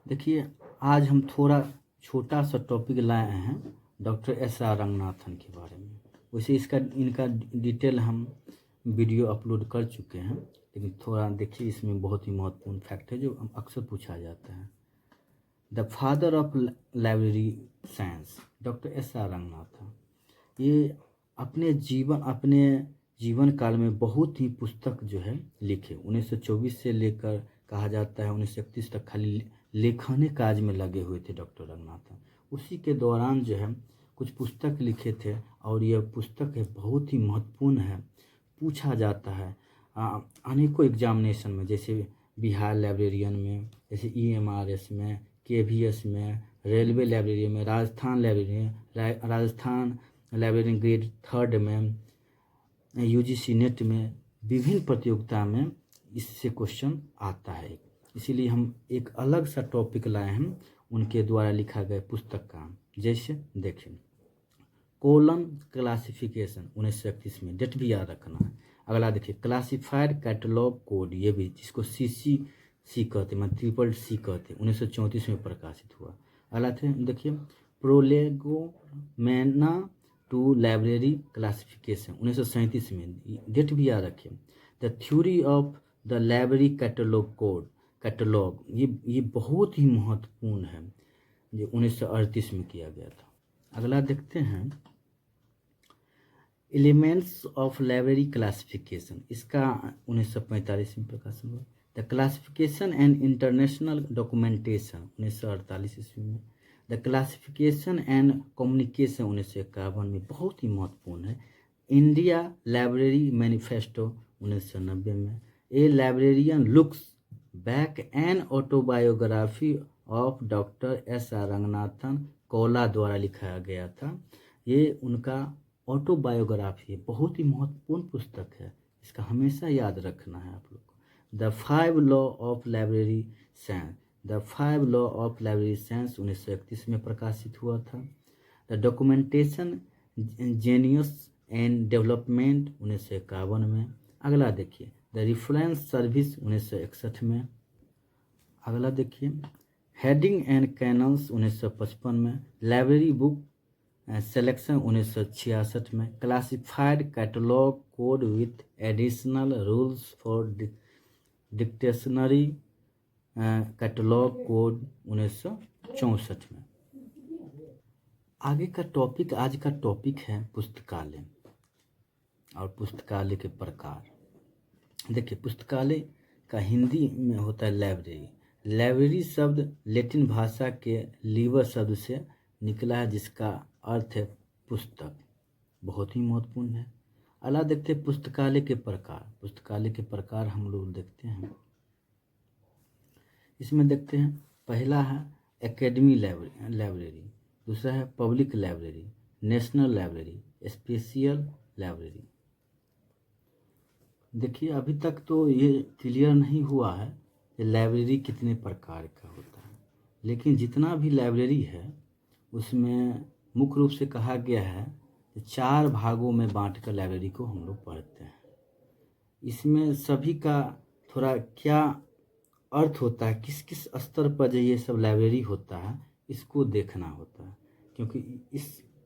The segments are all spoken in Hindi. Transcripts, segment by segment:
देखिए, आज हम थोड़ा छोटा सा टॉपिक लाए हैं डॉक्टर एस आर रंगनाथन के बारे में। वैसे इनका डिटेल हम वीडियो अपलोड कर चुके हैं, लेकिन थोड़ा देखिए, इसमें बहुत ही महत्वपूर्ण फैक्ट है जो अक्सर पूछा जाता है। The father of library science doctor S R Ranganathan, ये अपने जीवन काल में बहुत ही पुस्तक जो है लिखे। 1924 से लेकर कहा जाता है 1931 तक खाली लेखन काज में लगे हुए थे डॉक्टर रंगनाथन। उसी के दौरान जो है कुछ पुस्तक लिखे थे, और यह पुस्तक है बहुत ही महत्वपूर्ण है, पूछा जाता है अनेकों एग्जामिनेशन में, जैसे बिहार लाइब्रेरियन में, जैसे EMRS में, KVS में, रेलवे लाइब्रेरी में, राजस्थान लाइब्रेरी ग्रेड 3 में, UGC नेट में, विभिन्न प्रतियोगिता में इससे क्वेश्चन आता है। इसीलिए हम एक अलग सा टॉपिक लाए हैं उनके द्वारा लिखा गया पुस्तक का। जैसे देखें, कोलम क्लासिफिकेशन 1931 में, डेट भी याद रखना है। अगला देखिए, क्लासिफाइड कैटलॉग कोड, ये भी जिसको CCC कहते हैं, ट्रिपल C कहते हैं, 1934 में प्रकाशित हुआ। अगला देखिए, प्रोलेगोमेना टू लाइब्रेरी क्लासिफिकेशन 1937 में, डेट भी याद रखें। The theory of the library catalogue, ये बहुत ही महत्वपूर्ण है, जो 1938 में किया गया था। अगला देखते हैं, एलिमेंट्स ऑफ लाइब्रेरी क्लासिफिकेशन, इसका 1945 में प्रकाशन हुआ। The classification and international documentation 1948 ईस्वी में। द क्लासिफिकेशन एंड कम्युनिकेशन 1951 में, बहुत ही महत्वपूर्ण है। इंडिया लाइब्रेरी मैनिफेस्टो 1990 में। A librarian looks back an autobiography of doctor S.R. Ranganathan कोला द्वारा लिखाया गया था। ये उनका ऑटोबायोग्राफी है, बहुत ही महत्वपूर्ण पुस्तक है, इसका हमेशा याद रखना है आप लोग को। The 5 law of library science, the 5 law of library science 1931 में प्रकाशित हुआ था। The documentation genius and development 1951 में। अगला देखिए, द रेफरेंस सर्विस 1961 में। अगला देखिए, हेडिंग एंड कैनन्स 1955 में। लाइब्रेरी बुक सिलेक्शन 1966 में। Classified catalogue code with additional rules for dictionary catalogue code 1964 में। आगे का टॉपिक, आज का टॉपिक है पुस्तकालय और पुस्तकालय के प्रकार। देखिए, पुस्तकालय का हिंदी में होता है लाइब्रेरी। लाइब्रेरी शब्द लैटिन भाषा के लीवर शब्द से निकला है, जिसका अर्थ है पुस्तक, बहुत ही महत्वपूर्ण है। अगला देखते हैं, पुस्तकालय के प्रकार। पुस्तकालय के प्रकार हम लोग देखते हैं, इसमें देखते हैं, पहला है एकेडमी लाइब्रेरी, दूसरा है public library, national library, special library. देखिए, अभी तक तो ये क्लियर नहीं हुआ है कि लाइब्रेरी कितने प्रकार का होता है, लेकिन जितना भी लाइब्रेरी है उसमें मुख्य रूप से कहा गया है कि 4 भागों में बांटकर लाइब्रेरी को हम लोग पढ़ते हैं। इसमें सभी का थोड़ा क्या अर्थ होता है, किस किस स्तर पर जो ये सब लाइब्रेरी होता है, इसको देखना होता है, क्योंकि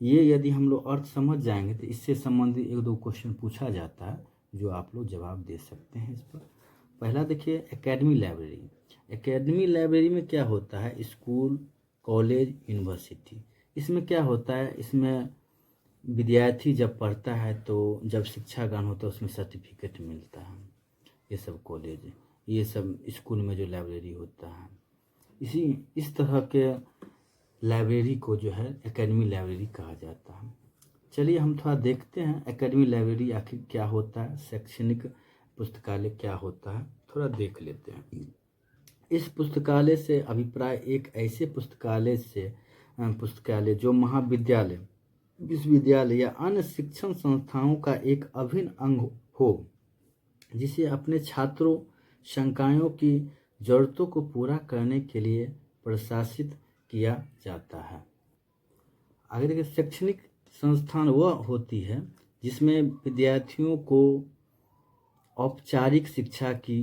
ये यदि हम लोग अर्थ समझ जाएंगे तो इससे संबंधित 1-2 क्वेश्चन पूछा जाता है, जो आप लोग जवाब दे सकते हैं इस पर। पहला देखिए, एकेडमी लाइब्रेरी। एकेडमी लाइब्रेरी में क्या होता है, स्कूल, कॉलेज, यूनिवर्सिटी, इसमें क्या होता है, इसमें विद्यार्थी जब पढ़ता है तो जब शिक्षा ग्रहण होता है उसमें सर्टिफिकेट मिलता है। ये सब कॉलेज, ये सब स्कूल में जो लाइब्रेरी होता है, इस तरह के लाइब्रेरी को जो है एकेडमी लाइब्रेरी कहा जाता है। चलिए हम थोड़ा देखते हैं एकेडमी लाइब्रेरी आखिर क्या होता है, शैक्षणिक पुस्तकालय क्या होता है, थोड़ा देख लेते हैं। इस पुस्तकालय से अभिप्राय एक ऐसे पुस्तकालय जो महाविद्यालय, विश्वविद्यालय या अन्य शिक्षण संस्थाओं का एक अभिन्न अंग हो, जिसे अपने छात्रों संकायों की जरूरतों को पूरा करने के लिए प्रशासित किया जाता है। आगे देखिए, शैक्षणिक संस्थान वह होती है जिसमें विद्यार्थियों को औपचारिक शिक्षा की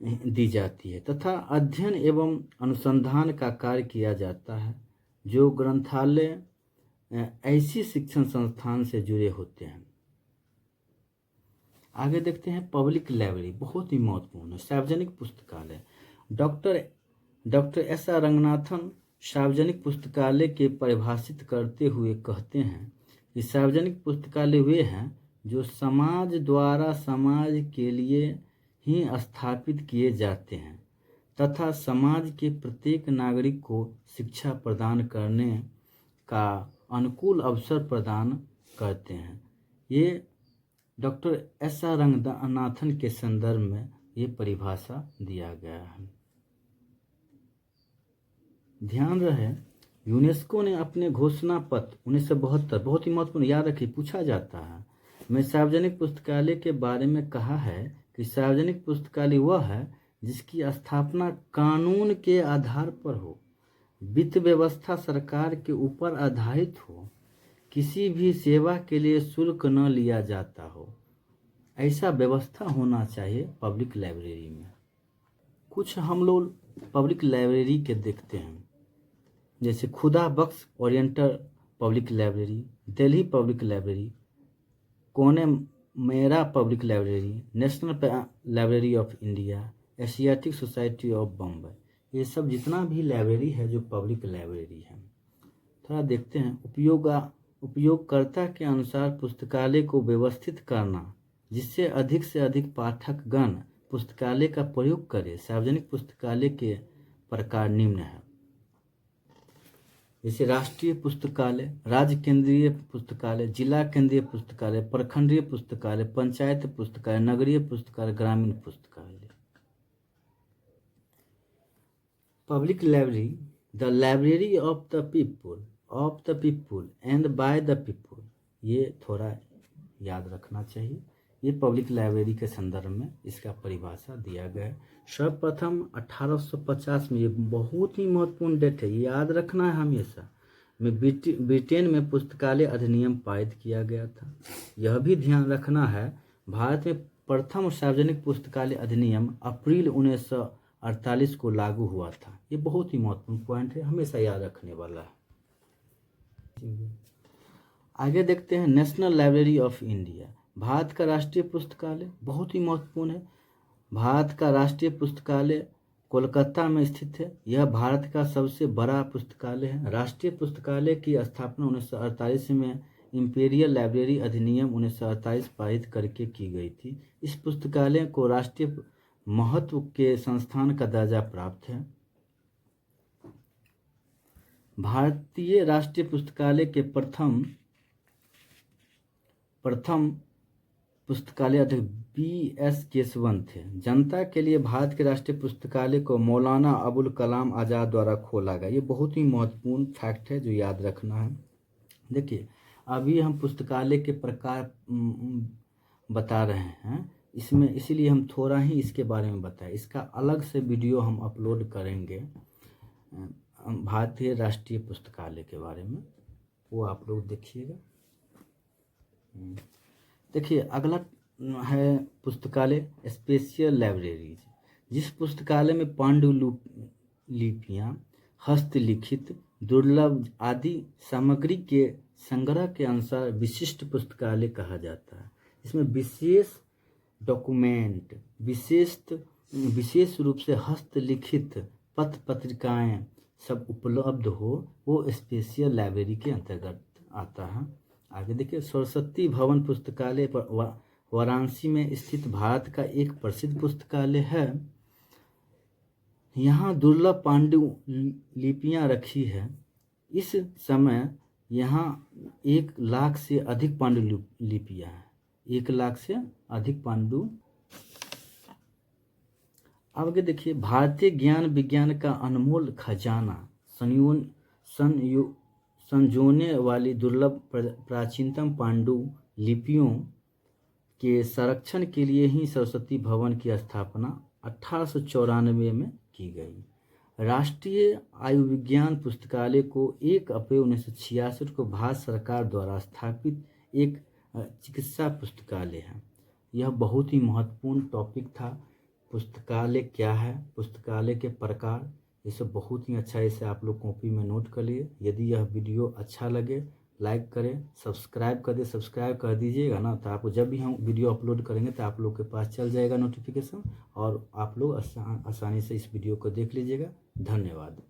दी जाती है तथा अध्ययन एवं अनुसंधान का कार्य किया जाता है। जो ग्रंथालय ऐसी शिक्षण संस्थान से जुड़े होते हैं। आगे देखते हैं पब्लिक लाइब्रेरी, बहुत ही महत्वपूर्ण है। सार्वजनिक पुस्तकालय, डॉक्टर एस आर रंगनाथन सार्वजनिक पुस्तकालय के परिभाषित करते हुए कहते हैं कि सार्वजनिक पुस्तकालय वे हैं जो समाज द्वारा समाज के लिए ही स्थापित किए जाते हैं तथा समाज के प्रत्येक नागरिक को शिक्षा प्रदान करने का अनुकूल अवसर प्रदान करते हैं। ये डॉक्टर एस आर रंगनाथन के संदर्भ में ये परिभाषा दिया गया है। ध्यान रहे, यूनेस्को ने अपने घोषणा पत्र 1972, बहुत ही महत्वपूर्ण, याद रखिए पूछा जाता है, में सार्वजनिक पुस्तकालय के बारे में कहा है कि सार्वजनिक पुस्तकालय वह है जिसकी स्थापना कानून के आधार पर हो, वित्त व्यवस्था सरकार के ऊपर आधारित हो, किसी भी सेवा के लिए शुल्क न लिया जाता हो। ऐसा व्यवस्था होना चाहिए पब्लिक लाइब्रेरी में। कुछ हम लोग पब्लिक लाइब्रेरी के देखते हैं, जैसे Khuda Bakhsh oriental public library, Delhi public library, Connemara public library, national library of India, Asiatic society of Bombay, ये सब जितना भी लाइब्रेरी है जो पब्लिक लाइब्रेरी है। थोड़ा देखते हैं। उपयोगकर्ता के अनुसार पुस्तकालय को व्यवस्थित करना जिससे अधिक से अधिक पाठकगण पुस्तकालय का प्रयोग करें। सार्वजनिक पुस्तकालय के प्रकार निम्न है, जैसे राष्ट्रीय पुस्तकालय, राज्य केंद्रीय पुस्तकालय, जिला केंद्रीय पुस्तकालय, प्रखंडीय पुस्तकालय, पंचायत पुस्तकालय, नगरीय पुस्तकालय, ग्रामीण पुस्तकालय। Public library, the library of the people and by the people, ये थोड़ा याद रखना चाहिए। ये पब्लिक लाइब्रेरी के संदर्भ में इसका परिभाषा दिया गया है। सर्वप्रथम 1850 में, ये बहुत ही महत्वपूर्ण डेट है, ये याद रखना है हमेशा, में ब्रिटेन में पुस्तकालय अधिनियम पारित किया गया था। यह भी ध्यान रखना है, भारत में प्रथम सार्वजनिक पुस्तकालय अधिनियम अप्रैल 1948 को लागू हुआ था। ये बहुत ही महत्वपूर्ण पॉइंट है, हमेशा याद रखने वाला है। आगे देखते हैं national library of India, Bharat का राष्ट्रीय पुस्तकालय, बहुत ही महत्वपूर्ण है। भारत का राष्ट्रीय पुस्तकालय कोलकाता में स्थित है। यह भारत का सबसे बड़ा पुस्तकालय है। राष्ट्रीय पुस्तकालय की स्थापना 1948 में इंपीरियल लाइब्रेरी अधिनियम 1948 पारित करके की गई थी। इस पुस्तकालय को राष्ट्रीय महत्व के संस्थान का दर्जा प्राप्त है। भारतीय राष्ट्रीय पुस्तकालय के प्रथम पुस्तकालय अध्यक्ष B.S. केशवन थे। जनता के लिए भारत के राष्ट्रीय पुस्तकालय को मौलाना अबुल कलाम आज़ाद द्वारा खोला गया। ये बहुत ही महत्वपूर्ण फैक्ट है जो याद रखना है। देखिए, अभी हम पुस्तकालय के प्रकार बता रहे हैं इसमें, इसीलिए हम थोड़ा ही इसके बारे में बताएं। इसका अलग से वीडियो हम अपलोड करेंगे भारतीय राष्ट्रीय पुस्तकालय के बारे में, वो आप लोग देखिएगा। देखिए, अगला है पुस्तकालय स्पेशल लाइब्रेरी, जिस पुस्तकालय में पांडुलिपियाँ, हस्तलिखित, दुर्लभ आदि सामग्री के संग्रह के अनुसार विशिष्ट पुस्तकालय कहा जाता है। इसमें विशेष डॉक्यूमेंट, विशेष रूप से हस्तलिखित पत्र पत्रिकाएं सब उपलब्ध हो, वो स्पेशल लाइब्रेरी के अंतर्गत आता है। आगे देखिए, सरस्वती भवन पुस्तकालय वाराणसी में स्थित भारत का एक प्रसिद्ध पुस्तकालय है। यहाँ दुर्लभ पांडुलिपियाँ रखी है। इस समय यहाँ 1 लाख से अधिक पांडुलिपियाँ हैं, 1 लाख से अधिक पांडु। आगे देखिए, भारतीय ज्ञान विज्ञान का अनमोल खजाना संजोने वाली दुर्लभ प्राचीनतम पांडुलिपियों के संरक्षण के लिए ही सरस्वती भवन की स्थापना 1894 में की गई। राष्ट्रीय आयुर्विज्ञान पुस्तकालय को 1 अप्रैल 1966 को भारत सरकार द्वारा स्थापित एक चिकित्सा पुस्तकालय है। यह बहुत ही महत्वपूर्ण टॉपिक था। पुस्तकालय क्या है, पुस्तकालय के प्रकार, ये सब बहुत ही अच्छा है। इसे आप लोग कॉपी में नोट कर लिए। यदि यह वीडियो अच्छा लगे लाइक करें, सब्सक्राइब कर दे, सब्सक्राइब कर दीजिएगा ना, तो आपको जब भी हम वीडियो अपलोड करेंगे तो आप लोग के पास चल जाएगा नोटिफिकेशन, और आप लोग आसानी से इस वीडियो को देख लीजिएगा। धन्यवाद।